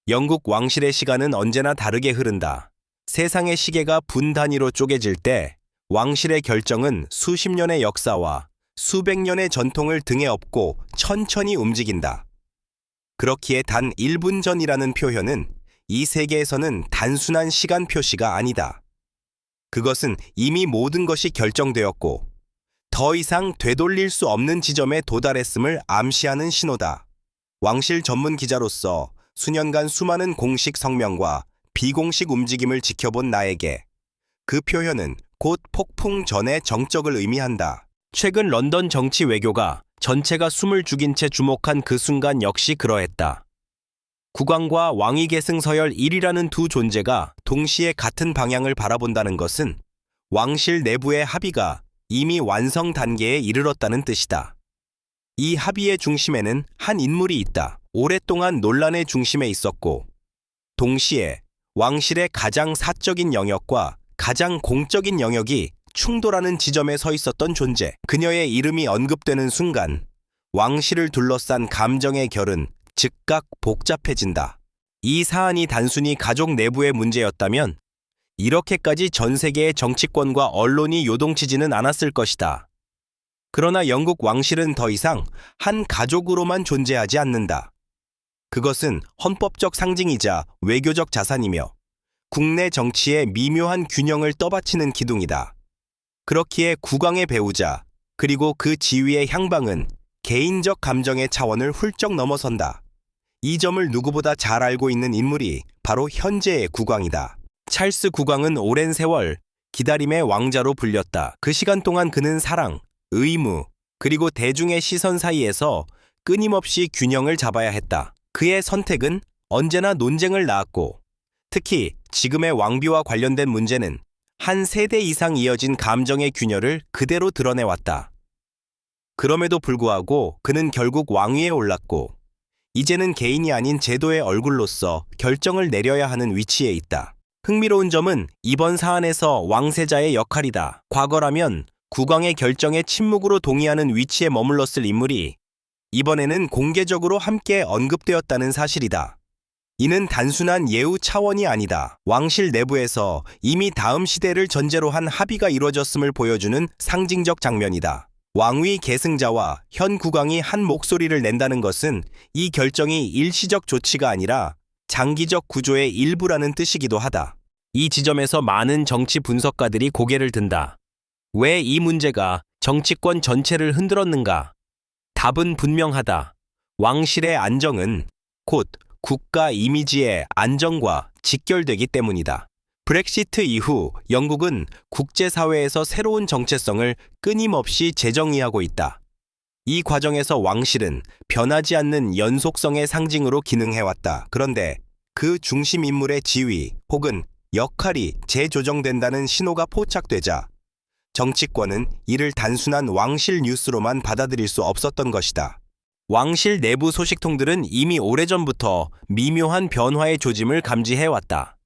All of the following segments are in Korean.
영국 왕실의 시간은 언제나 다르게 흐른다. 세상의 시계가 분 단위로 쪼개질 때 왕실의 결정은 수십 년의 역사와 수백 년의 전통을 등에 업고 천천히 움직인다. 그렇기에 단 1분 전이라는 표현은 이 세계에서는 단순한 시간 표시가 아니다. 그것은 이미 모든 것이 결정되었고 더 이상 되돌릴 수 없는 지점에 도달했음을 암시하는 신호다. 왕실 전문 기자로서 수년간 수많은 공식 성명과 비공식 움직임을 지켜본 나에게 그 표현은 곧 폭풍 전의 정적을 의미한다. 최근 런던 정치 외교가 전체가 숨을 죽인 채 주목한 그 순간 역시 그러했다. 국왕과 왕위 계승 서열 1이라는 두 존재가 동시에 같은 방향을 바라본다는 것은 왕실 내부의 합의가 이미 완성 단계에 이르렀다는 뜻이다. 이 합의의 중심에는 한 인물이 있다. 오랫동안 논란의 중심에 있었고 동시에 왕실의 가장 사적인 영역과 가장 공적인 영역이 충돌하는 지점에 서 있었던 존재. 그녀의 이름이 언급되는 순간 왕실을 둘러싼 감정의 결은 즉각 복잡해진다. 이 사안이 단순히 가족 내부의 문제였다면 이렇게까지 전 세계의 정치권과 언론이 요동치지는 않았을 것이다. 그러나 영국 왕실은 더 이상 한 가족으로만 존재하지 않는다. 그것은 헌법적 상징이자 외교적 자산이며 국내 정치의 미묘한 균형을 떠받치는 기둥이다. 그렇기에 국왕의 배우자 그리고 그 지위의 향방은 개인적 감정의 차원을 훌쩍 넘어선다. 이 점을 누구보다 잘 알고 있는 인물이 바로 현재의 국왕이다. 찰스 국왕은 오랜 세월 기다림의 왕자로 불렸다. 그 시간 동안 그는 사랑, 의무, 그리고 대중의 시선 사이에서 끊임없이 균형을 잡아야 했다. 그의 선택은 언제나 논쟁을 낳았고 특히 지금의 왕비와 관련된 문제는 한 세대 이상 이어진 감정의 균열을 그대로 드러내왔다. 그럼에도 불구하고 그는 결국 왕위에 올랐고 이제는 개인이 아닌 제도의 얼굴로서 결정을 내려야 하는 위치에 있다. 흥미로운 점은 이번 사안에서 왕세자의 역할이다. 과거라면 국왕의 결정에 침묵으로 동의하는 위치에 머물렀을 인물이 이번에는 공개적으로 함께 언급되었다는 사실이다. 이는 단순한 예우 차원이 아니다. 왕실 내부에서 이미 다음 시대를 전제로 한 합의가 이루어졌음을 보여주는 상징적 장면이다. 왕위 계승자와 현 국왕이 한 목소리를 낸다는 것은 이 결정이 일시적 조치가 아니라 장기적 구조의 일부라는 뜻이기도 하다. 이 지점에서 많은 정치 분석가들이 고개를 든다. 왜 이 문제가 정치권 전체를 흔들었는가? 답은 분명하다. 왕실의 안정은 곧 국가 이미지의 안정과 직결되기 때문이다. 브렉시트 이후 영국은 국제사회에서 새로운 정체성을 끊임없이 재정의하고 있다. 이 과정에서 왕실은 변하지 않는 연속성의 상징으로 기능해왔다. 그런데 그 중심 인물의 지위 혹은 역할이 재조정된다는 신호가 포착되자 정치권은 이를 단순한 왕실 뉴스로만 받아들일 수 없었던 것이다. 왕실 내부 소식통들은 이미 오래전부터 미묘한 변화의 조짐을 감지해왔다.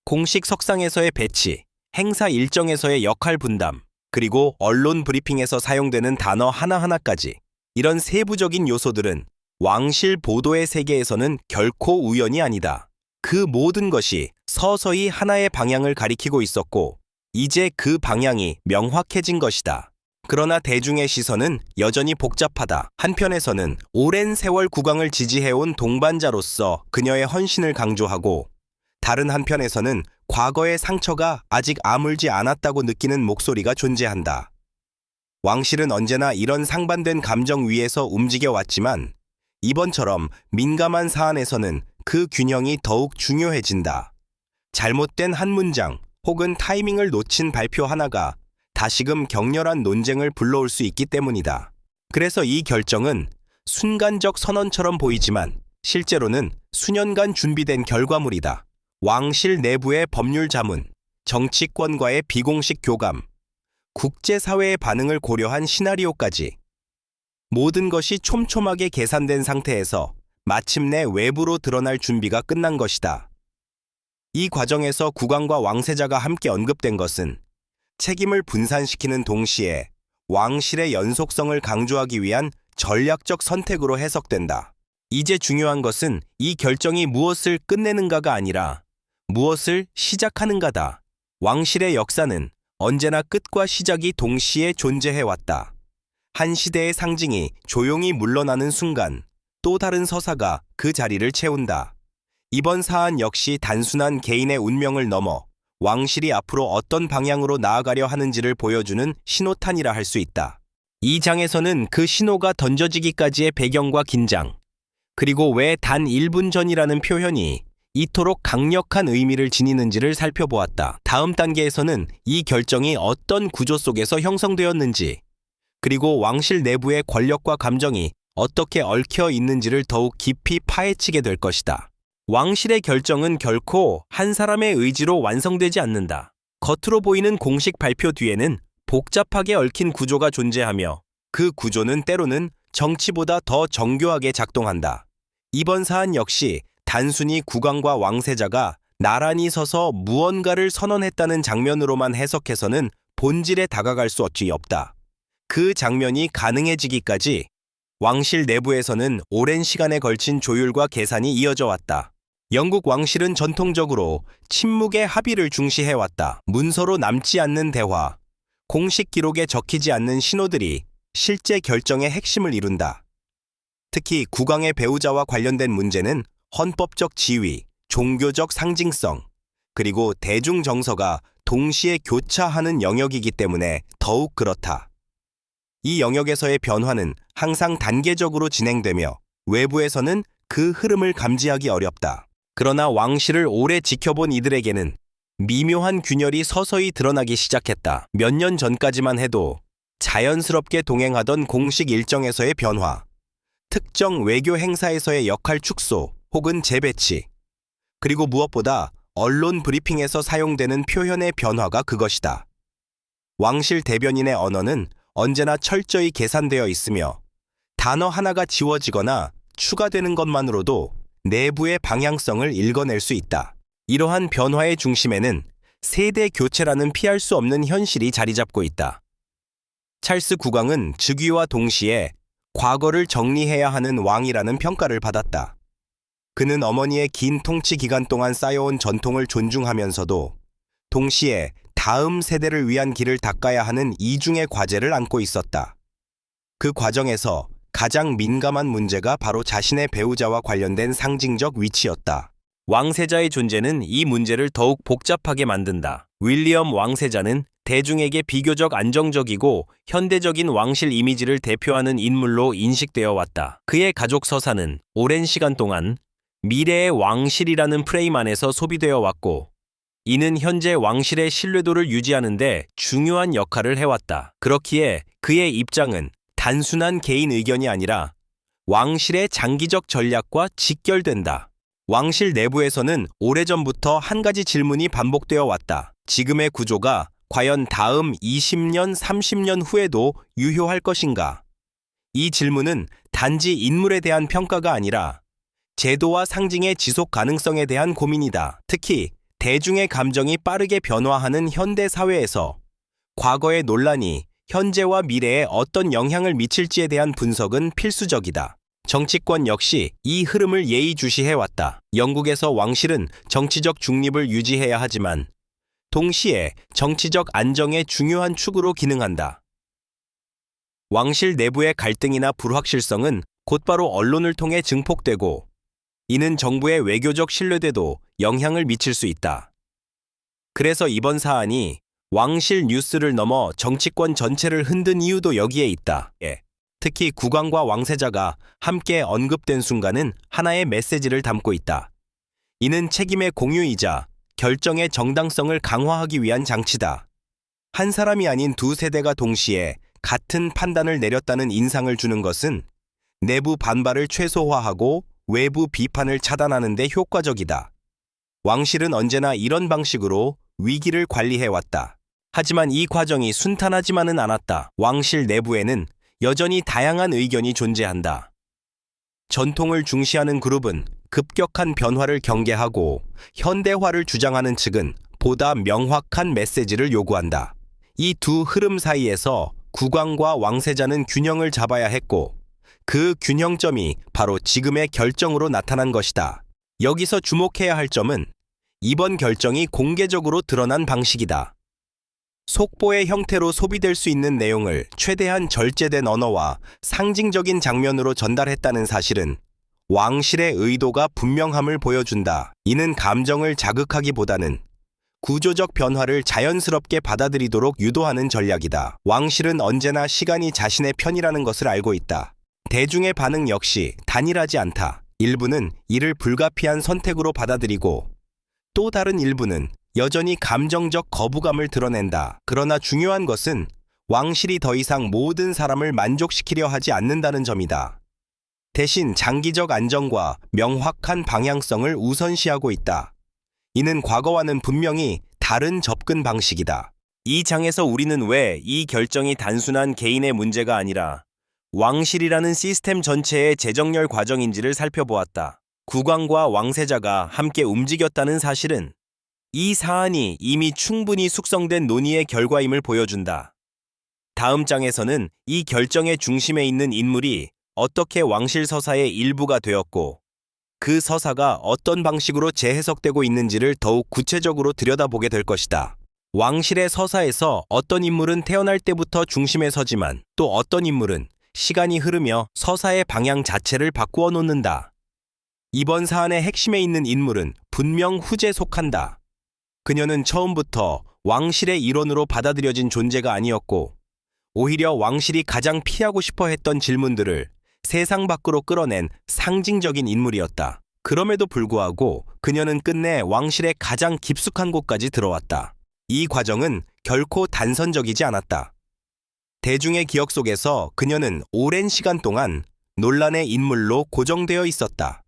공식 석상에서의 배치, 행사 일정에서의 역할 분담, 그리고 언론 브리핑에서 사용되는 단어 하나하나까지 이런 세부적인 요소들은 왕실 보도의 세계에서는 결코 우연이 아니다. 그 모든 것이 서서히 하나의 방향을 가리키고 있었고 이제 그 방향이 명확해진 것이다. 그러나 대중의 시선은 여전히 복잡하다. 한편에서는 오랜 세월 국왕을 지지해온 동반자로서 그녀의 헌신을 강조하고 다른 한편에서는 과거의 상처가 아직 아물지 않았다고 느끼는 목소리가 존재한다. 왕실은 언제나 이런 상반된 감정 위에서 움직여왔지만 이번처럼 민감한 사안에서는 그 균형이 더욱 중요해진다. 잘못된 한 문장 혹은 타이밍을 놓친 발표 하나가 다시금 격렬한 논쟁을 불러올 수 있기 때문이다. 그래서 이 결정은 순간적 선언처럼 보이지만 실제로는 수년간 준비된 결과물이다. 왕실 내부의 법률 자문, 정치권과의 비공식 교감, 국제사회의 반응을 고려한 시나리오까지 모든 것이 촘촘하게 계산된 상태에서 마침내 외부로 드러날 준비가 끝난 것이다. 이 과정에서 국왕과 왕세자가 함께 언급된 것은 책임을 분산시키는 동시에 왕실의 연속성을 강조하기 위한 전략적 선택으로 해석된다. 이제 중요한 것은 이 결정이 무엇을 끝내는가가 아니라 무엇을 시작하는가다. 왕실의 역사는 언제나 끝과 시작이 동시에 존재해왔다. 한 시대의 상징이 조용히 물러나는 순간 또 다른 서사가 그 자리를 채운다. 이번 사안 역시 단순한 개인의 운명을 넘어 왕실이 앞으로 어떤 방향으로 나아가려 하는지를 보여주는 신호탄이라 할 수 있다. 이 장에서는 그 신호가 던져지기까지의 배경과 긴장, 그리고 왜 단 1분 전이라는 표현이 이토록 강력한 의미를 지니는지를 살펴보았다. 다음 단계에서는 이 결정이 어떤 구조 속에서 형성되었는지, 그리고 왕실 내부의 권력과 감정이 어떻게 얽혀 있는지를 더욱 깊이 파헤치게 될 것이다. 왕실의 결정은 결코 한 사람의 의지로 완성되지 않는다. 겉으로 보이는 공식 발표 뒤에는 복잡하게 얽힌 구조가 존재하며 그 구조는 때로는 정치보다 더 정교하게 작동한다. 이번 사안 역시 단순히 국왕과 왕세자가 나란히 서서 무언가를 선언했다는 장면으로만 해석해서는 본질에 다가갈 수 없다. 그 장면이 가능해지기까지 왕실 내부에서는 오랜 시간에 걸친 조율과 계산이 이어져 왔다. 영국 왕실은 전통적으로 침묵의 합의를 중시해왔다. 문서로 남지 않는 대화, 공식 기록에 적히지 않는 신호들이 실제 결정의 핵심을 이룬다. 특히 국왕의 배우자와 관련된 문제는 헌법적 지위, 종교적 상징성, 그리고 대중 정서가 동시에 교차하는 영역이기 때문에 더욱 그렇다. 이 영역에서의 변화는 항상 단계적으로 진행되며 외부에서는 그 흐름을 감지하기 어렵다. 그러나 왕실을 오래 지켜본 이들에게는 미묘한 균열이 서서히 드러나기 시작했다. 몇 년 전까지만 해도 자연스럽게 동행하던 공식 일정에서의 변화, 특정 외교 행사에서의 역할 축소 혹은 재배치, 그리고 무엇보다 언론 브리핑에서 사용되는 표현의 변화가 그것이다. 왕실 대변인의 언어는 언제나 철저히 계산되어 있으며 단어 하나가 지워지거나 추가되는 것만으로도 내부의 방향성을 읽어낼 수 있다. 이러한 변화의 중심에는 세대 교체라는 피할 수 없는 현실이 자리 잡고 있다. 찰스 국왕은 즉위와 동시에 과거를 정리해야 하는 왕이라는 평가를 받았다. 그는 어머니의 긴 통치 기간 동안 쌓여온 전통을 존중하면서도 동시에 다음 세대를 위한 길을 닦아야 하는 이중의 과제를 안고 있었다. 그 과정에서 가장 민감한 문제가 바로 자신의 배우자와 관련된 상징적 위치였다. 왕세자의 존재는 이 문제를 더욱 복잡하게 만든다. 윌리엄 왕세자는 대중에게 비교적 안정적이고 현대적인 왕실 이미지를 대표하는 인물로 인식되어 왔다. 그의 가족 서사는 오랜 시간 동안 미래의 왕실이라는 프레임 안에서 소비되어 왔고, 이는 현재 왕실의 신뢰도를 유지하는 데 중요한 역할을 해왔다. 그렇기에 그의 입장은 단순한 개인 의견이 아니라 왕실의 장기적 전략과 직결된다. 왕실 내부에서는 오래전부터 한 가지 질문이 반복되어 왔다. 지금의 구조가 과연 다음 20년, 30년 후에도 유효할 것인가? 이 질문은 단지 인물에 대한 평가가 아니라 제도와 상징의 지속 가능성에 대한 고민이다. 특히 대중의 감정이 빠르게 변화하는 현대 사회에서 과거의 논란이 현재와 미래에 어떤 영향을 미칠지에 대한 분석은 필수적이다. 정치권 역시 이 흐름을 예의주시해왔다. 영국에서 왕실은 정치적 중립을 유지해야 하지만 동시에 정치적 안정의 중요한 축으로 기능한다. 왕실 내부의 갈등이나 불확실성은 곧바로 언론을 통해 증폭되고, 이는 정부의 외교적 신뢰도에도 영향을 미칠 수 있다. 그래서 이번 사안이 왕실 뉴스를 넘어 정치권 전체를 흔든 이유도 여기에 있다. 특히 국왕과 왕세자가 함께 언급된 순간은 하나의 메시지를 담고 있다. 이는 책임의 공유이자 결정의 정당성을 강화하기 위한 장치다. 한 사람이 아닌 두 세대가 동시에 같은 판단을 내렸다는 인상을 주는 것은 내부 반발을 최소화하고 외부 비판을 차단하는 데 효과적이다. 왕실은 언제나 이런 방식으로 위기를 관리해왔다. 하지만 이 과정이 순탄하지만은 않았다. 왕실 내부에는 여전히 다양한 의견이 존재한다. 전통을 중시하는 그룹은 급격한 변화를 경계하고, 현대화를 주장하는 측은 보다 명확한 메시지를 요구한다. 이 두 흐름 사이에서 국왕과 왕세자는 균형을 잡아야 했고, 그 균형점이 바로 지금의 결정으로 나타난 것이다. 여기서 주목해야 할 점은 이번 결정이 공개적으로 드러난 방식이다. 속보의 형태로 소비될 수 있는 내용을 최대한 절제된 언어와 상징적인 장면으로 전달했다는 사실은 왕실의 의도가 분명함을 보여준다. 이는 감정을 자극하기보다는 구조적 변화를 자연스럽게 받아들이도록 유도하는 전략이다. 왕실은 언제나 시간이 자신의 편이라는 것을 알고 있다. 대중의 반응 역시 단일하지 않다. 일부는 이를 불가피한 선택으로 받아들이고 또 다른 일부는 여전히 감정적 거부감을 드러낸다. 그러나 중요한 것은 왕실이 더 이상 모든 사람을 만족시키려 하지 않는다는 점이다. 대신 장기적 안정과 명확한 방향성을 우선시하고 있다. 이는 과거와는 분명히 다른 접근 방식이다. 이 장에서 우리는 왜 이 결정이 단순한 개인의 문제가 아니라 왕실이라는 시스템 전체의 재정렬 과정인지를 살펴보았다. 국왕과 왕세자가 함께 움직였다는 사실은 이 사안이 이미 충분히 숙성된 논의의 결과임을 보여준다. 다음 장에서는 이 결정의 중심에 있는 인물이 어떻게 왕실 서사의 일부가 되었고 그 서사가 어떤 방식으로 재해석되고 있는지를 더욱 구체적으로 들여다보게 될 것이다. 왕실의 서사에서 어떤 인물은 태어날 때부터 중심에 서지만 또 어떤 인물은 시간이 흐르며 서사의 방향 자체를 바꾸어 놓는다. 이번 사안의 핵심에 있는 인물은 분명 후제에 속한다. 그녀는 처음부터 왕실의 일원으로 받아들여진 존재가 아니었고 오히려 왕실이 가장 피하고 싶어 했던 질문들을 세상 밖으로 끌어낸 상징적인 인물이었다. 그럼에도 불구하고 그녀는 끝내 왕실의 가장 깊숙한 곳까지 들어왔다. 이 과정은 결코 단선적이지 않았다. 대중의 기억 속에서 그녀는 오랜 시간 동안 논란의 인물로 고정되어 있었다.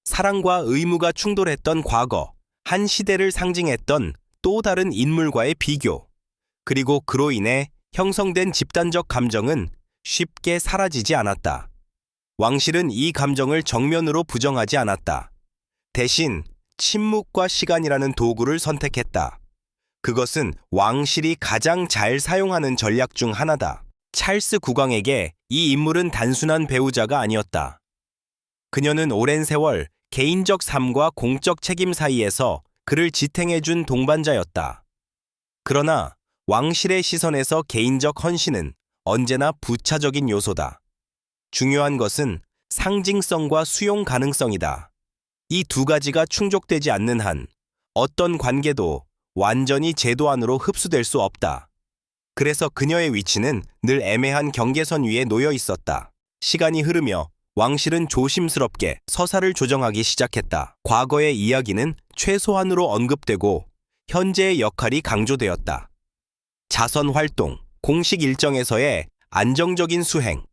사랑과 의무가 충돌했던 과거, 한 시대를 상징했던 또 다른 인물과의 비교, 그리고 그로 인해 형성된 집단적 감정은 쉽게 사라지지 않았다. 왕실은 이 감정을 정면으로 부정하지 않았다. 대신 침묵과 시간이라는 도구를 선택했다. 그것은 왕실이 가장 잘 사용하는 전략 중 하나다. 찰스 국왕에게 이 인물은 단순한 배우자가 아니었다. 그녀는 오랜 세월 개인적 삶과 공적 책임 사이에서 그를 지탱해준 동반자였다. 그러나 왕실의 시선에서 개인적 헌신은 언제나 부차적인 요소다. 중요한 것은 상징성과 수용 가능성이다. 이 두 가지가 충족되지 않는 한 어떤 관계도 완전히 제도 안으로 흡수될 수 없다. 그래서 그녀의 위치는 늘 애매한 경계선 위에 놓여 있었다. 시간이 흐르며 왕실은 조심스럽게 서사를 조정하기 시작했다. 과거의 이야기는 최소한으로 언급되고 현재의 역할이 강조되었다. 자선 활동, 공식 일정에서의 안정적인 수행,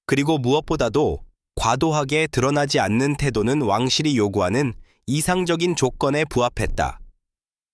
그리고 무엇보다도 과도하게 드러나지 않는 태도는 왕실이 요구하는 이상적인 조건에 부합했다.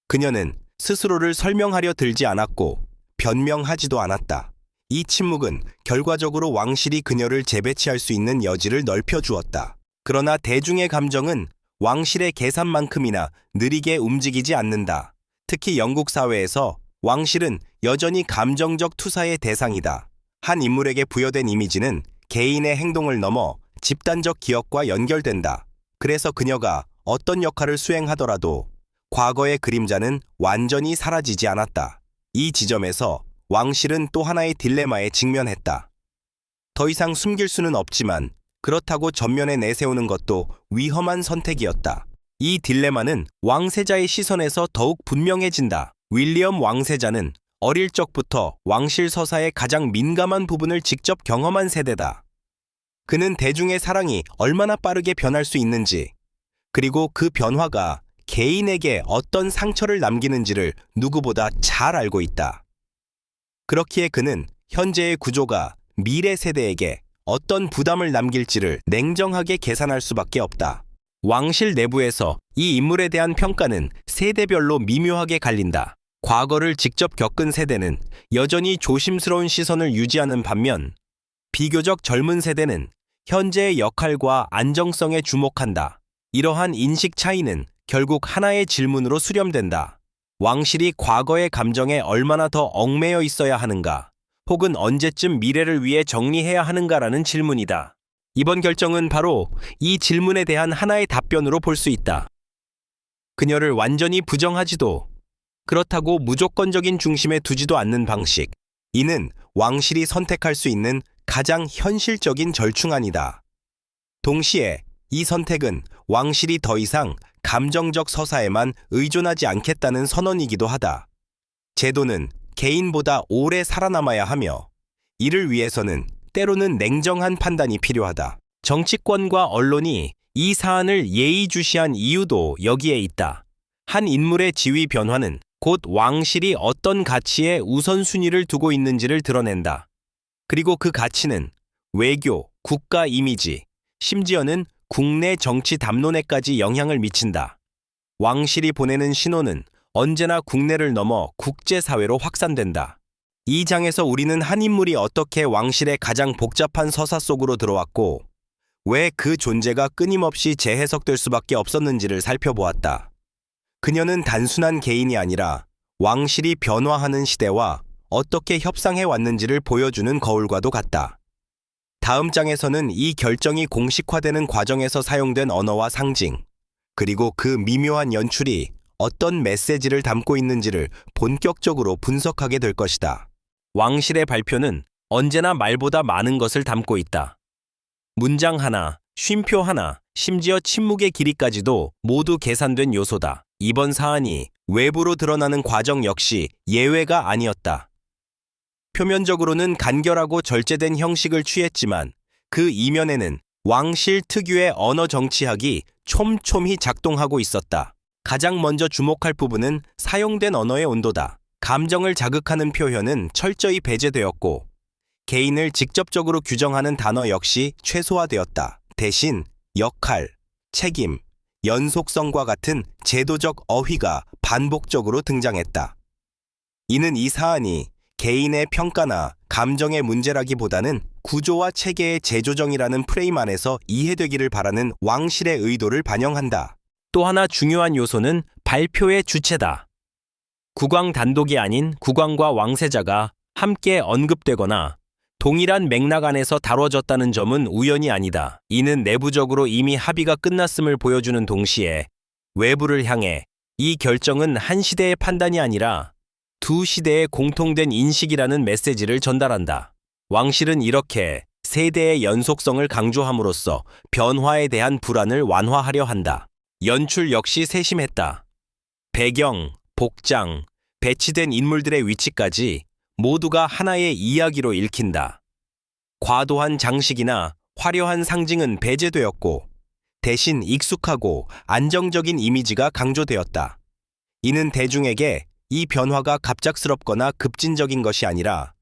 그녀는 스스로를 설명하려 들지 않았고 변명하지도 않았다. 이 침묵은 결과적으로 왕실이 그녀를 재배치할 수 있는 여지를 넓혀주었다. 그러나 대중의 감정은 왕실의 계산만큼이나 느리게 움직이지 않는다. 특히 영국 사회에서 왕실은 여전히 감정적 투사의 대상이다. 한 인물에게 부여된 이미지는 개인의 행동을 넘어 집단적 기억과 연결된다. 그래서 그녀가 어떤 역할을 수행하더라도 과거의 그림자는 완전히 사라지지 않았다. 이 지점에서 왕실은 또 하나의 딜레마에 직면했다. 더 이상 숨길 수는 없지만 그렇다고 전면에 내세우는 것도 위험한 선택이었다. 이 딜레마는 왕세자의 시선에서 더욱 분명해진다. 윌리엄 왕세자는 어릴 적부터 왕실 서사의 가장 민감한 부분을 직접 경험한 세대다. 그는 대중의 사랑이 얼마나 빠르게 변할 수 있는지, 그리고 그 변화가 개인에게 어떤 상처를 남기는지를 누구보다 잘 알고 있다. 그렇기에 그는 현재의 구조가 미래 세대에게 어떤 부담을 남길지를 냉정하게 계산할 수밖에 없다. 왕실 내부에서 이 인물에 대한 평가는 세대별로 미묘하게 갈린다. 과거를 직접 겪은 세대는 여전히 조심스러운 시선을 유지하는 반면 비교적 젊은 세대는 현재의 역할과 안정성에 주목한다. 이러한 인식 차이는 결국 하나의 질문으로 수렴된다. 왕실이 과거의 감정에 얼마나 더 얽매여 있어야 하는가? 혹은 언제쯤 미래를 위해 정리해야 하는가라는 질문이다. 이번 결정은 바로 이 질문에 대한 하나의 답변으로 볼 수 있다. 그녀를 완전히 부정하지도 그렇다고 무조건적인 중심에 두지도 않는 방식. 이는 왕실이 선택할 수 있는 가장 현실적인 절충안이다. 동시에 이 선택은 왕실이 더 이상 감정적 서사에만 의존하지 않겠다는 선언이기도 하다. 제도는 개인보다 오래 살아남아야 하며 이를 위해서는 때로는 냉정한 판단이 필요하다. 정치권과 언론이 이 사안을 예의주시한 이유도 여기에 있다. 한 인물의 지위 변화는 곧 왕실이 어떤 가치에 우선순위를 두고 있는지를 드러낸다. 그리고 그 가치는 외교, 국가 이미지, 심지어는 국내 정치 담론에까지 영향을 미친다. 왕실이 보내는 신호는 언제나 국내를 넘어 국제사회로 확산된다. 이 장에서 우리는 한 인물이 어떻게 왕실의 가장 복잡한 서사 속으로 들어왔고 왜 그 존재가 끊임없이 재해석될 수밖에 없었는지를 살펴보았다. 그녀는 단순한 개인이 아니라 왕실이 변화하는 시대와 어떻게 협상해 왔는지를 보여주는 거울과도 같다. 다음 장에서는 이 결정이 공식화되는 과정에서 사용된 언어와 상징, 그리고 그 미묘한 연출이 어떤 메시지를 담고 있는지를 본격적으로 분석하게 될 것이다. 왕실의 발표는 언제나 말보다 많은 것을 담고 있다. 문장 하나, 쉼표 하나, 심지어 침묵의 길이까지도 모두 계산된 요소다. 이번 사안이 외부로 드러나는 과정 역시 예외가 아니었다. 표면적으로는 간결하고 절제된 형식을 취했지만 그 이면에는 왕실 특유의 언어 정치학이 촘촘히 작동하고 있었다. 가장 먼저 주목할 부분은 사용된 언어의 온도다. 감정을 자극하는 표현은 철저히 배제되었고 개인을 직접적으로 규정하는 단어 역시 최소화되었다. 대신 역할, 책임, 연속성과 같은 제도적 어휘가 반복적으로 등장했다. 이는 이 사안이 개인의 평가나 감정의 문제라기보다는 구조와 체계의 재조정이라는 프레임 안에서 이해되기를 바라는 왕실의 의도를 반영한다. 또 하나 중요한 요소는 발표의 주체다. 국왕 단독이 아닌 국왕과 왕세자가 함께 언급되거나 동일한 맥락 안에서 다뤄졌다는 점은 우연이 아니다. 이는 내부적으로 이미 합의가 끝났음을 보여주는 동시에 외부를 향해 이 결정은 한 시대의 판단이 아니라 두 시대의 공통된 인식이라는 메시지를 전달한다. 왕실은 이렇게 세대의 연속성을 강조함으로써 변화에 대한 불안을 완화하려 한다. 연출 역시 세심했다. 배경, 복장, 배치된 인물들의 위치까지 모두가 하나의 이야기로 읽힌다. 과도한 장식이나 화려한 상징은 배제되었고 대신 익숙하고 안정적인 이미지가 강조되었다. 이는 대중에게 이 변화가 갑작스럽거나 급진적인 것이 아니라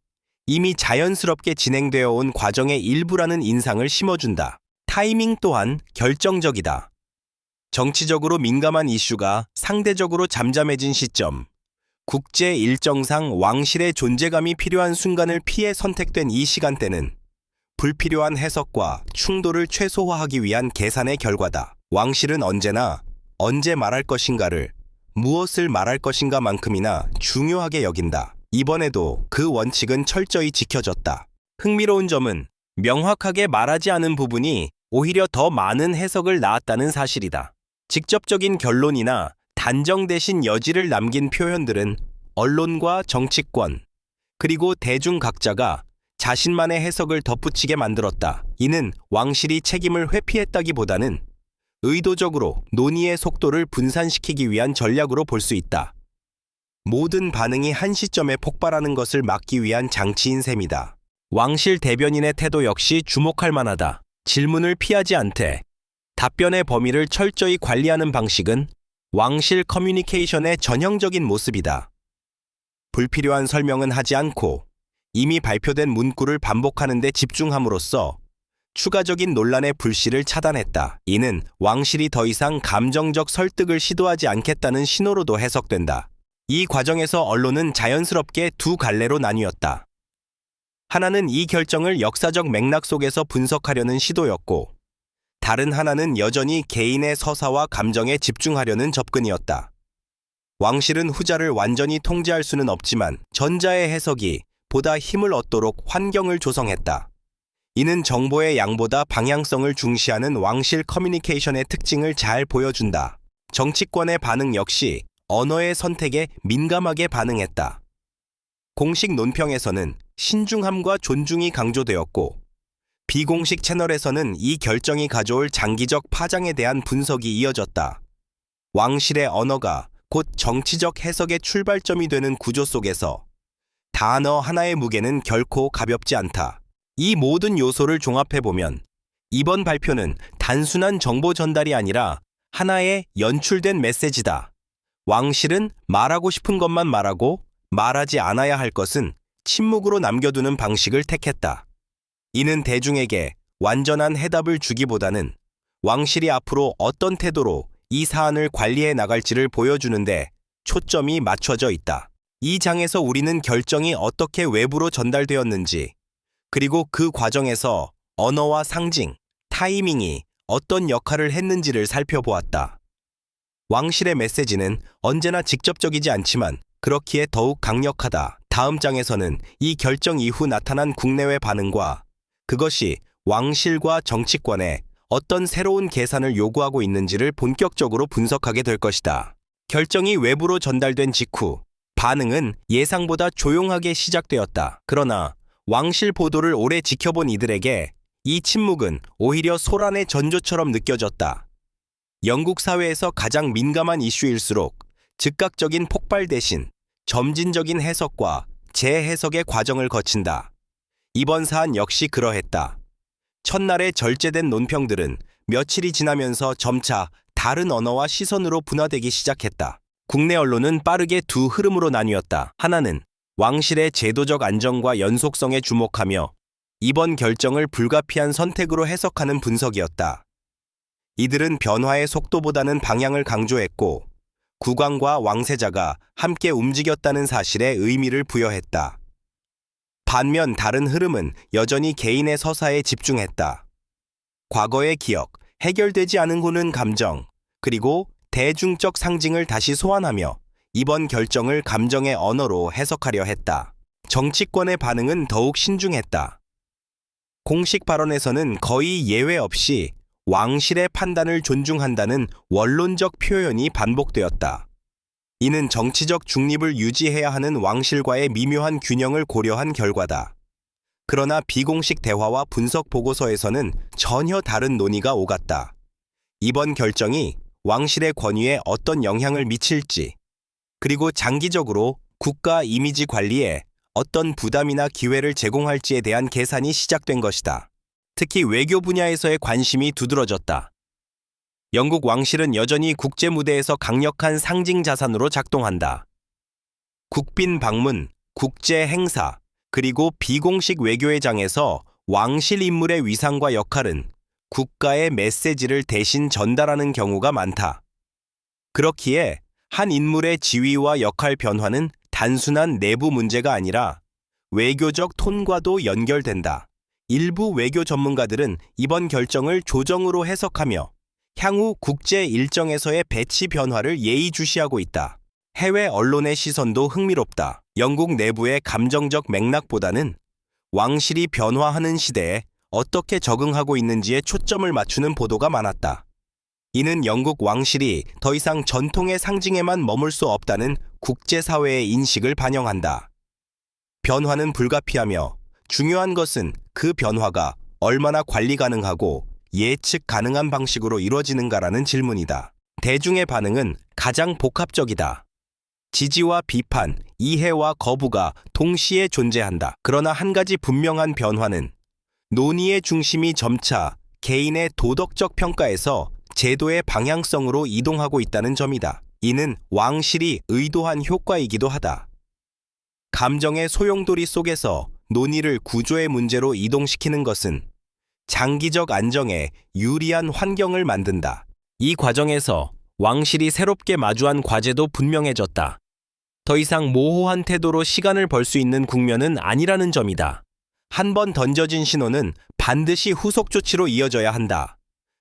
이미 자연스럽게 진행되어 온 과정의 일부라는 인상을 심어준다. 타이밍 또한 결정적이다. 정치적으로 민감한 이슈가 상대적으로 잠잠해진 시점, 국제 일정상 왕실의 존재감이 필요한 순간을 피해 선택된 이 시간대는 불필요한 해석과 충돌을 최소화하기 위한 계산의 결과다. 왕실은 언제나 언제 말할 것인가를 무엇을 말할 것인가만큼이나 중요하게 여긴다. 이번에도 그 원칙은 철저히 지켜졌다. 흥미로운 점은 명확하게 말하지 않은 부분이 오히려 더 많은 해석을 낳았다는 사실이다. 직접적인 결론이나 단정 대신 여지를 남긴 표현들은 언론과 정치권, 그리고 대중 각자가 자신만의 해석을 덧붙이게 만들었다. 이는 왕실이 책임을 회피했다기보다는 의도적으로 논의의 속도를 분산시키기 위한 전략으로 볼 수 있다. 모든 반응이 한 시점에 폭발하는 것을 막기 위한 장치인 셈이다. 왕실 대변인의 태도 역시 주목할 만하다. 질문을 피하지 않되 답변의 범위를 철저히 관리하는 방식은 왕실 커뮤니케이션의 전형적인 모습이다. 불필요한 설명은 하지 않고 이미 발표된 문구를 반복하는 데 집중함으로써 추가적인 논란의 불씨를 차단했다. 이는 왕실이 더 이상 감정적 설득을 시도하지 않겠다는 신호로도 해석된다. 이 과정에서 언론은 자연스럽게 두 갈래로 나뉘었다. 하나는 이 결정을 역사적 맥락 속에서 분석하려는 시도였고, 다른 하나는 여전히 개인의 서사와 감정에 집중하려는 접근이었다. 왕실은 후자를 완전히 통제할 수는 없지만 전자의 해석이 보다 힘을 얻도록 환경을 조성했다. 이는 정보의 양보다 방향성을 중시하는 왕실 커뮤니케이션의 특징을 잘 보여준다. 정치권의 반응 역시 언어의 선택에 민감하게 반응했다. 공식 논평에서는 신중함과 존중이 강조되었고, 비공식 채널에서는 이 결정이 가져올 장기적 파장에 대한 분석이 이어졌다. 왕실의 언어가 곧 정치적 해석의 출발점이 되는 구조 속에서 단어 하나의 무게는 결코 가볍지 않다. 이 모든 요소를 종합해보면 이번 발표는 단순한 정보 전달이 아니라 하나의 연출된 메시지다. 왕실은 말하고 싶은 것만 말하고 말하지 않아야 할 것은 침묵으로 남겨두는 방식을 택했다. 이는 대중에게 완전한 해답을 주기보다는 왕실이 앞으로 어떤 태도로 이 사안을 관리해 나갈지를 보여주는데 초점이 맞춰져 있다. 이 장에서 우리는 결정이 어떻게 외부로 전달되었는지, 그리고 그 과정에서 언어와 상징, 타이밍이 어떤 역할을 했는지를 살펴보았다. 왕실의 메시지는 언제나 직접적이지 않지만 그렇기에 더욱 강력하다. 다음 장에서는 이 결정 이후 나타난 국내외 반응과 그것이 왕실과 정치권에 어떤 새로운 계산을 요구하고 있는지를 본격적으로 분석하게 될 것이다. 결정이 외부로 전달된 직후 반응은 예상보다 조용하게 시작되었다. 그러나 왕실 보도를 오래 지켜본 이들에게 이 침묵은 오히려 소란의 전조처럼 느껴졌다. 영국 사회에서 가장 민감한 이슈일수록 즉각적인 폭발 대신 점진적인 해석과 재해석의 과정을 거친다. 이번 사안 역시 그러했다. 첫날에 절제된 논평들은 며칠이 지나면서 점차 다른 언어와 시선으로 분화되기 시작했다. 국내 언론은 빠르게 두 흐름으로 나뉘었다. 하나는 왕실의 제도적 안정과 연속성에 주목하며 이번 결정을 불가피한 선택으로 해석하는 분석이었다. 이들은 변화의 속도보다는 방향을 강조했고, 국왕과 왕세자가 함께 움직였다는 사실에 의미를 부여했다. 반면 다른 흐름은 여전히 개인의 서사에 집중했다. 과거의 기억, 해결되지 않은 고는 감정, 그리고 대중적 상징을 다시 소환하며 이번 결정을 감정의 언어로 해석하려 했다. 정치권의 반응은 더욱 신중했다. 공식 발언에서는 거의 예외 없이 왕실의 판단을 존중한다는 원론적 표현이 반복되었다. 이는 정치적 중립을 유지해야 하는 왕실과의 미묘한 균형을 고려한 결과다. 그러나 비공식 대화와 분석 보고서에서는 전혀 다른 논의가 오갔다. 이번 결정이 왕실의 권위에 어떤 영향을 미칠지, 그리고 장기적으로 국가 이미지 관리에 어떤 부담이나 기회를 제공할지에 대한 계산이 시작된 것이다. 특히 외교 분야에서의 관심이 두드러졌다. 영국 왕실은 여전히 국제 무대에서 강력한 상징 자산으로 작동한다. 국빈 방문, 국제 행사, 그리고 비공식 외교의 장에서 왕실 인물의 위상과 역할은 국가의 메시지를 대신 전달하는 경우가 많다. 그렇기에 한 인물의 지위와 역할 변화는 단순한 내부 문제가 아니라 외교적 톤과도 연결된다. 일부 외교 전문가들은 이번 결정을 조정으로 해석하며 향후 국제 일정에서의 배치 변화를 예의주시하고 있다. 해외 언론의 시선도 흥미롭다. 영국 내부의 감정적 맥락보다는 왕실이 변화하는 시대에 어떻게 적응하고 있는지에 초점을 맞추는 보도가 많았다. 이는 영국 왕실이 더 이상 전통의 상징에만 머물 수 없다는 국제사회의 인식을 반영한다. 변화는 불가피하며 중요한 것은 그 변화가 얼마나 관리 가능하고 예측 가능한 방식으로 이루어지는가라는 질문이다. 대중의 반응은 가장 복합적이다. 지지와 비판, 이해와 거부가 동시에 존재한다. 그러나 한 가지 분명한 변화는 논의의 중심이 점차 개인의 도덕적 평가에서 제도의 방향성으로 이동하고 있다는 점이다. 이는 왕실이 의도한 효과이기도 하다. 감정의 소용돌이 속에서 논의를 구조의 문제로 이동시키는 것은 장기적 안정에 유리한 환경을 만든다. 이 과정에서 왕실이 새롭게 마주한 과제도 분명해졌다. 더 이상 모호한 태도로 시간을 벌 수 있는 국면은 아니라는 점이다. 한 번 던져진 신호는 반드시 후속 조치로 이어져야 한다.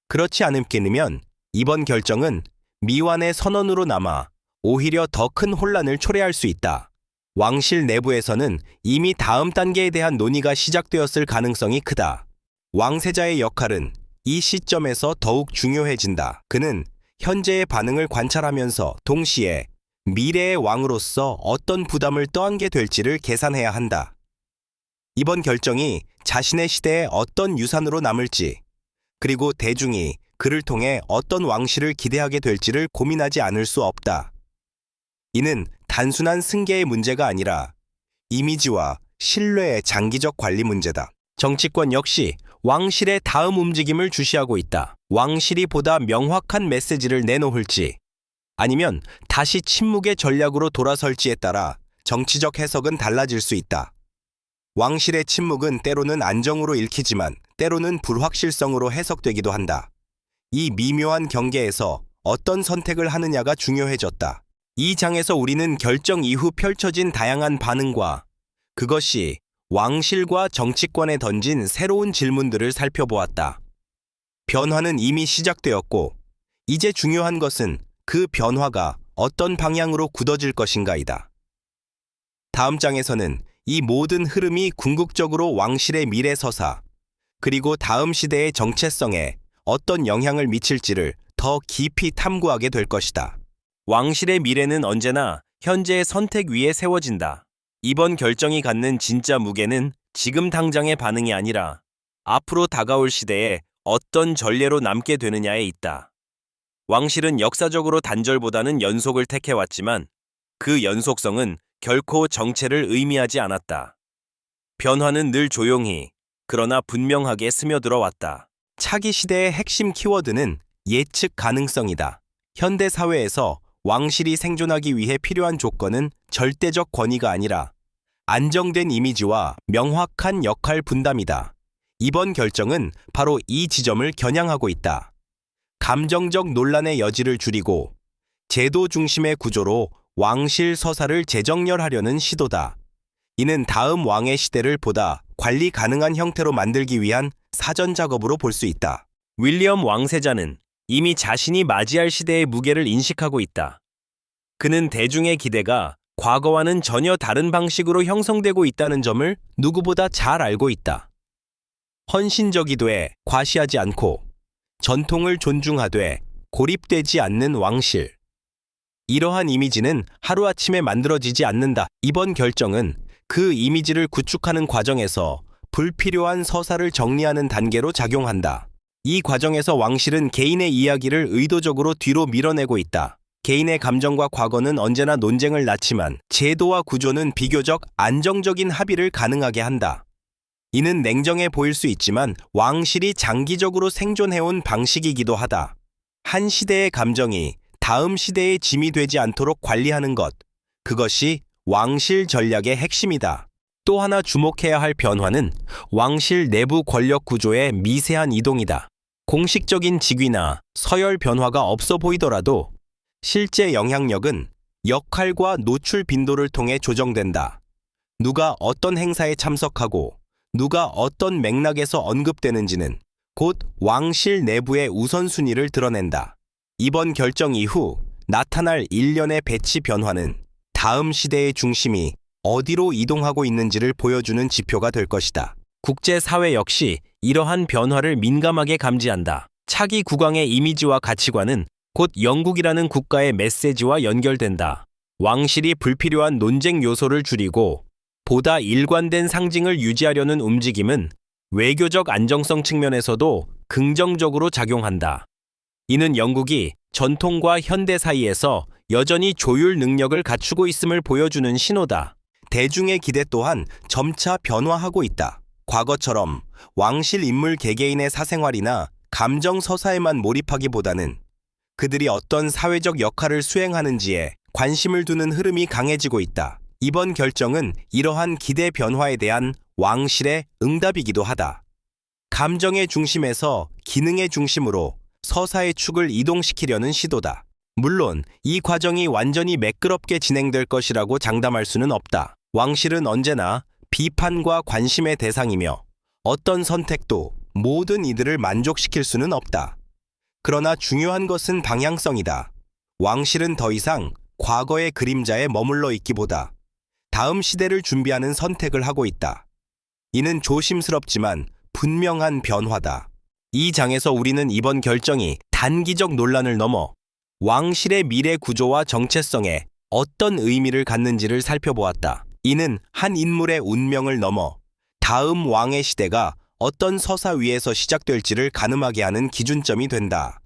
그렇지 않으면 이번 결정은 미완의 선언으로 남아 오히려 더 큰 혼란을 초래할 수 있다. 왕실 내부에서는 이미 다음 단계에 대한 논의가 시작되었을 가능성이 크다. 왕세자의 역할은 이 시점에서 더욱 중요해진다. 그는 현재의 반응을 관찰하면서 동시에 미래의 왕으로서 어떤 부담을 떠안게 될지를 계산해야 한다. 이번 결정이 자신의 시대에 어떤 유산으로 남을지, 그리고 대중이 그를 통해 어떤 왕실을 기대하게 될지를 고민하지 않을 수 없다. 이는 단순한 승계의 문제가 아니라 이미지와 신뢰의 장기적 관리 문제다. 정치권 역시 왕실의 다음 움직임을 주시하고 있다. 왕실이 보다 명확한 메시지를 내놓을지, 아니면 다시 침묵의 전략으로 돌아설지에 따라 정치적 해석은 달라질 수 있다. 왕실의 침묵은 때로는 안정으로 읽히지만 때로는 불확실성으로 해석되기도 한다. 이 미묘한 경계에서 어떤 선택을 하느냐가 중요해졌다. 이 장에서 우리는 결정 이후 펼쳐진 다양한 반응과 그것이 왕실과 정치권에 던진 새로운 질문들을 살펴보았다. 변화는 이미 시작되었고, 이제 중요한 것은 그 변화가 어떤 방향으로 굳어질 것인가이다. 다음 장에서는 이 모든 흐름이 궁극적으로 왕실의 미래 서사, 그리고 다음 시대의 정체성에 어떤 영향을 미칠지를 더 깊이 탐구하게 될 것이다. 왕실의 미래는 언제나 현재의 선택 위에 세워진다. 이번 결정이 갖는 진짜 무게는 지금 당장의 반응이 아니라 앞으로 다가올 시대에 어떤 전례로 남게 되느냐에 있다. 왕실은 역사적으로 단절보다는 연속을 택해왔지만 그 연속성은 결코 정체를 의미하지 않았다. 변화는 늘 조용히, 그러나 분명하게 스며들어 왔다. 차기 시대의 핵심 키워드는 예측 가능성이다. 현대 사회에서 왕실이 생존하기 위해 필요한 조건은 절대적 권위가 아니라 안정된 이미지와 명확한 역할 분담이다. 이번 결정은 바로 이 지점을 겨냥하고 있다. 감정적 논란의 여지를 줄이고 제도 중심의 구조로 왕실 서사를 재정렬하려는 시도다. 이는 다음 왕의 시대를 보다 관리 가능한 형태로 만들기 위한 사전 작업으로 볼 수 있다. 윌리엄 왕세자는 이미 자신이 맞이할 시대의 무게를 인식하고 있다. 그는 대중의 기대가 과거와는 전혀 다른 방식으로 형성되고 있다는 점을 누구보다 잘 알고 있다. 헌신적이되 과시하지 않고 전통을 존중하되 고립되지 않는 왕실. 이러한 이미지는 하루아침에 만들어지지 않는다. 이번 결정은 그 이미지를 구축하는 과정에서 불필요한 서사를 정리하는 단계로 작용한다. 이 과정에서 왕실은 개인의 이야기를 의도적으로 뒤로 밀어내고 있다. 개인의 감정과 과거는 언제나 논쟁을 낳지만 제도와 구조는 비교적 안정적인 합의를 가능하게 한다. 이는 냉정해 보일 수 있지만 왕실이 장기적으로 생존해온 방식이기도 하다. 한 시대의 감정이 다음 시대의 짐이 되지 않도록 관리하는 것, 그것이 왕실 전략의 핵심이다. 또 하나 주목해야 할 변화는 왕실 내부 권력 구조의 미세한 이동이다. 공식적인 직위나 서열 변화가 없어 보이더라도 실제 영향력은 역할과 노출 빈도를 통해 조정된다. 누가 어떤 행사에 참석하고 누가 어떤 맥락에서 언급되는지는 곧 왕실 내부의 우선순위를 드러낸다. 이번 결정 이후 나타날 일련의 배치 변화는 다음 시대의 중심이 어디로 이동하고 있는지를 보여주는 지표가 될 것이다. 국제사회 역시 이러한 변화를 민감하게 감지한다. 차기 국왕의 이미지와 가치관은 곧 영국이라는 국가의 메시지와 연결된다. 왕실이 불필요한 논쟁 요소를 줄이고 보다 일관된 상징을 유지하려는 움직임은 외교적 안정성 측면에서도 긍정적으로 작용한다. 이는 영국이 전통과 현대 사이에서 여전히 조율 능력을 갖추고 있음을 보여주는 신호다. 대중의 기대 또한 점차 변화하고 있다. 과거처럼 왕실 인물 개개인의 사생활이나 감정 서사에만 몰입하기보다는 그들이 어떤 사회적 역할을 수행하는지에 관심을 두는 흐름이 강해지고 있다. 이번 결정은 이러한 기대 변화에 대한 왕실의 응답이기도 하다. 감정의 중심에서 기능의 중심으로 서사의 축을 이동시키려는 시도다. 물론 이 과정이 완전히 매끄럽게 진행될 것이라고 장담할 수는 없다. 왕실은 언제나 비판과 관심의 대상이며 어떤 선택도 모든 이들을 만족시킬 수는 없다. 그러나 중요한 것은 방향성이다. 왕실은 더 이상 과거의 그림자에 머물러 있기보다 다음 시대를 준비하는 선택을 하고 있다. 이는 조심스럽지만 분명한 변화다. 이 장에서 우리는 이번 결정이 단기적 논란을 넘어 왕실의 미래 구조와 정체성에 어떤 의미를 갖는지를 살펴보았다. 이는 한 인물의 운명을 넘어 다음 왕의 시대가 어떤 서사 위에서 시작될지를 가늠하게 하는 기준점이 된다.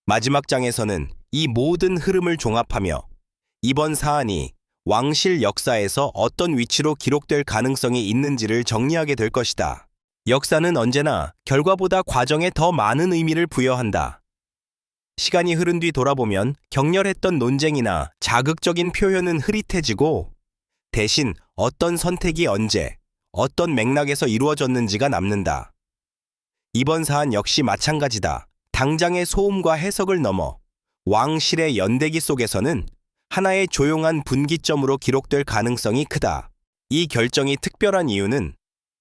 마지막 장에서는 이 모든 흐름을 종합하며 이번 사안이 왕실 역사에서 어떤 위치로 기록될 가능성이 있는지를 정리하게 될 것이다. 역사는 언제나 결과보다 과정에 더 많은 의미를 부여한다. 시간이 흐른 뒤 돌아보면 격렬했던 논쟁이나 자극적인 표현은 흐릿해지고 대신 어떤 선택이 언제, 어떤 맥락에서 이루어졌는지가 남는다. 이번 사안 역시 마찬가지다. 당장의 소음과 해석을 넘어 왕실의 연대기 속에서는 하나의 조용한 분기점으로 기록될 가능성이 크다. 이 결정이 특별한 이유는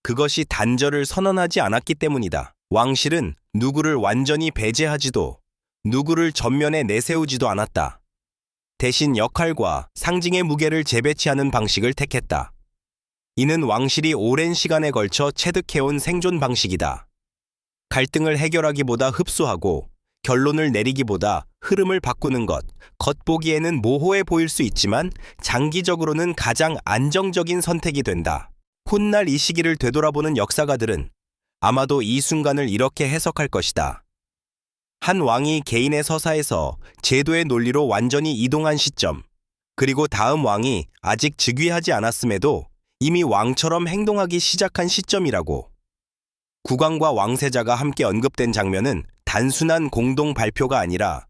그것이 단절을 선언하지 않았기 때문이다. 왕실은 누구를 완전히 배제하지도 누구를 전면에 내세우지도 않았다. 대신 역할과 상징의 무게를 재배치하는 방식을 택했다. 이는 왕실이 오랜 시간에 걸쳐 체득해온 생존 방식이다. 갈등을 해결하기보다 흡수하고 결론을 내리기보다 흐름을 바꾸는 것, 겉보기에는 모호해 보일 수 있지만 장기적으로는 가장 안정적인 선택이 된다. 훗날 이 시기를 되돌아보는 역사가들은 아마도 이 순간을 이렇게 해석할 것이다. 한 왕이 개인의 서사에서 제도의 논리로 완전히 이동한 시점, 그리고 다음 왕이 아직 즉위하지 않았음에도 이미 왕처럼 행동하기 시작한 시점이라고. 국왕과 왕세자가 함께 언급된 장면은 단순한 공동 발표가 아니라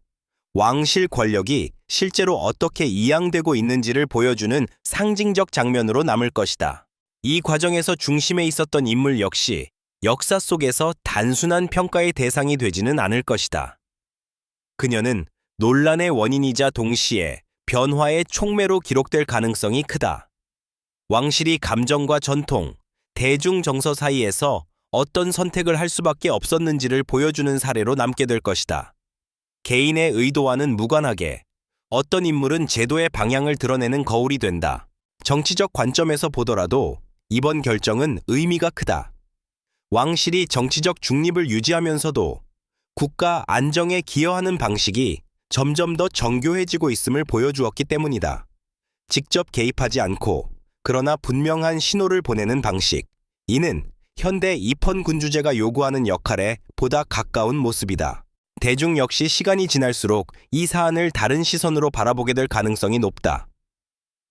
왕실 권력이 실제로 어떻게 이양되고 있는지를 보여주는 상징적 장면으로 남을 것이다. 이 과정에서 중심에 있었던 인물 역시 역사 속에서 단순한 평가의 대상이 되지는 않을 것이다. 그녀는 논란의 원인이자 동시에 변화의 촉매로 기록될 가능성이 크다. 왕실이 감정과 전통, 대중 정서 사이에서 어떤 선택을 할 수밖에 없었는지를 보여주는 사례로 남게 될 것이다. 개인의 의도와는 무관하게 어떤 인물은 제도의 방향을 드러내는 거울이 된다. 정치적 관점에서 보더라도 이번 결정은 의미가 크다. 왕실이 정치적 중립을 유지하면서도 국가 안정에 기여하는 방식이 점점 더 정교해지고 있음을 보여주었기 때문이다. 직접 개입하지 않고 그러나 분명한 신호를 보내는 방식. 이는 현대 입헌 군주제가 요구하는 역할에 보다 가까운 모습이다. 대중 역시 시간이 지날수록 이 사안을 다른 시선으로 바라보게 될 가능성이 높다.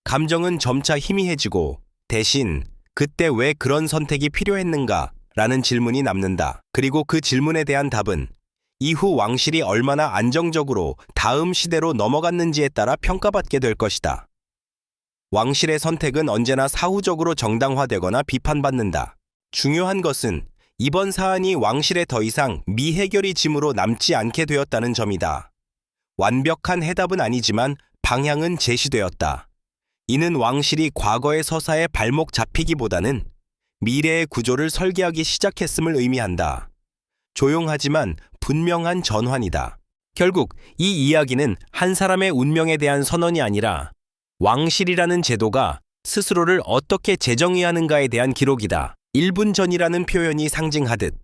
감정은 점차 희미해지고 대신 그때 왜 그런 선택이 필요했는가? 라는 질문이 남는다. 그리고 그 질문에 대한 답은 이후 왕실이 얼마나 안정적으로 다음 시대로 넘어갔는지에 따라 평가받게 될 것이다. 왕실의 선택은 언제나 사후적으로 정당화되거나 비판받는다. 중요한 것은 이번 사안이 왕실에 더 이상 미해결의 짐으로 남지 않게 되었다는 점이다. 완벽한 해답은 아니지만 방향은 제시되었다. 이는 왕실이 과거의 서사에 발목 잡히기보다는 미래의 구조를 설계하기 시작했음을 의미한다. 조용하지만 분명한 전환이다. 결국 이 이야기는 한 사람의 운명에 대한 선언이 아니라 왕실이라는 제도가 스스로를 어떻게 재정의하는가에 대한 기록이다. 1분 전이라는 표현이 상징하듯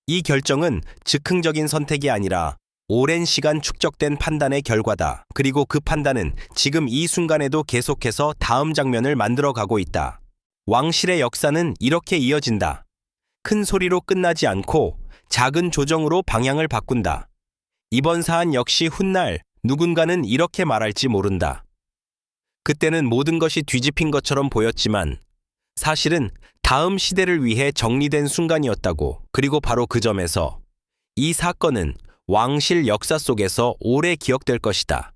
이 결정은 즉흥적인 선택이 아니라 오랜 시간 축적된 판단의 결과다. 그리고 그 판단은 지금 이 순간에도 계속해서 다음 장면을 만들어가고 있다. 왕실의 역사는 이렇게 이어진다. 큰 소리로 끝나지 않고 작은 조정으로 방향을 바꾼다. 이번 사안 역시 훗날 누군가는 이렇게 말할지 모른다. 그때는 모든 것이 뒤집힌 것처럼 보였지만 사실은 다음 시대를 위해 정리된 순간이었다고. 그리고 바로 그 점에서 이 사건은 왕실 역사 속에서 오래 기억될 것이다.